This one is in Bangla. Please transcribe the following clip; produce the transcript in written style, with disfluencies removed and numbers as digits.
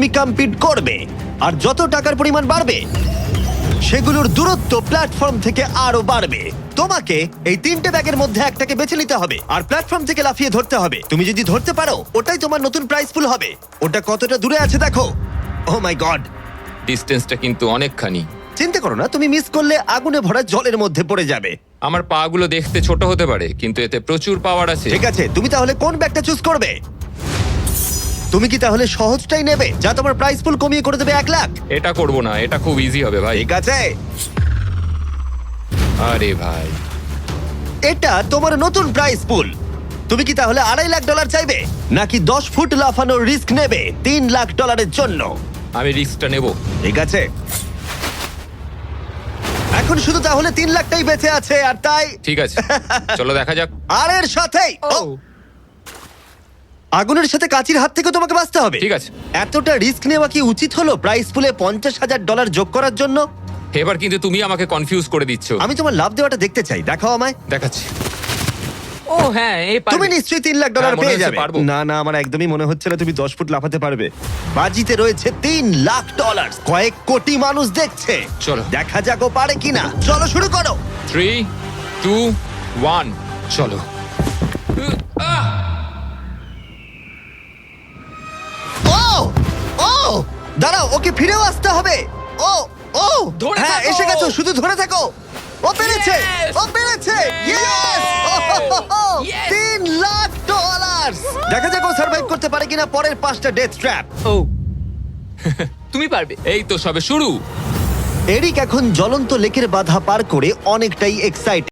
তুমি কম্পিট করবে, আর যত টাকার পরিমাণ বাড়বে সেগুলোর দূরত্ব প্ল্যাটফর্ম থেকে আরো বাড়বে। তোমাকে এই তিনটে ব্যাগের মধ্যে একটাকে বেছে নিতে হবে আর প্ল্যাটফর্ম থেকে লাফিয়ে ধরতে হবে। তুমি যদি ধরতে পারো ওটাই তোমার নতুন প্রাইস পুল হবে। ওটা কতটা দূরে আছে দেখো। ও মাই গড, ডিস্টেন্সটা কিন্তু অনেকখানি। চিন্তা করো না, তুমি মিস করলে আগুনে ভরা জলের মধ্যে পড়ে যাবে। আমার পা গুলো দেখতে ছোট হতে পারে, কিন্তু এতে প্রচুর পাওয়ার আছে। ঠিক আছে, তুমি তাহলে কোন ব্যাগটা চুজ করবে? তুমি কি তাহলে সহজটাই নেবে যা তোমার প্রাইস পুল কমিয়ে করে দেবে 1 লাখ? এটা করব না, এটা খুব ইজি হবে ভাই। ঠিক আছে, আরে ভাই, এটা তোমার নতুন প্রাইস পুল। তুমি কি তাহলে $2.5 লাখ চাইবে, নাকি 10 ফুট লাফানোর রিস্ক নেবে $3 লাখ জন্য? আমি রিস্কটা নেব। ঠিক আছে, এখন শুধু তাহলে 3 লাখটাই বেঁচে আছে, আর তাই ঠিক আছে, চলো দেখা যাক। আর এর সাথেই আগুনের সাথে কাচির হাত থেকে তোমাকে বাঁচতে হবে। ঠিক আছে। এতটা রিস্ক নেওয়া কি উচিত হলো প্রাইস পুলে $50,000 যোগ করার জন্য? এবার কিন্তু তুমি আমাকে কনফিউজ করে দিচ্ছ। আমি তোমার লাভ দেওয়াটা দেখতে চাই, দেখাও আমায়। দেখাচ্ছি। ও হ্যাঁ, এই তুমি পারবে। নিশ্চয়ই $3 লাখ হ্যাঁ, মনে পেয়ে হচ্ছে যাবে। পারবো। না না, আমার একদমই মনে হচ্ছে না তুমি 10 ফুট লাফাতে পারবে। বাজিতে রয়েছে $3 লাখ। কয়েক কোটি মানুষ দেখছে। চলো। দেখা যাক ও পারে কিনা। চলো শুরু করো। 3, 2, 1, চলো। ও ও দাঁড়াও, ওকে ফিরেও আসতে হবে। ও ও ধরে হ্যাঁ, থাকো। এসে গেছো, শুধু ধরে থাকো। ও পেরেছে, Yes! ও পেরেছে। Yes! ইয়েস! $3 লাখ। দেখা যাক ও সার্ভাইভ করতে পারে কিনা পরের 5টা ডেথ ট্র্যাপ। ও তুমি পারবে। এই তো সবে শুরু। এরিক এখন জ্বলন্ত লেকের বাধা পার করে অনেকটাই এক্সাইটেড।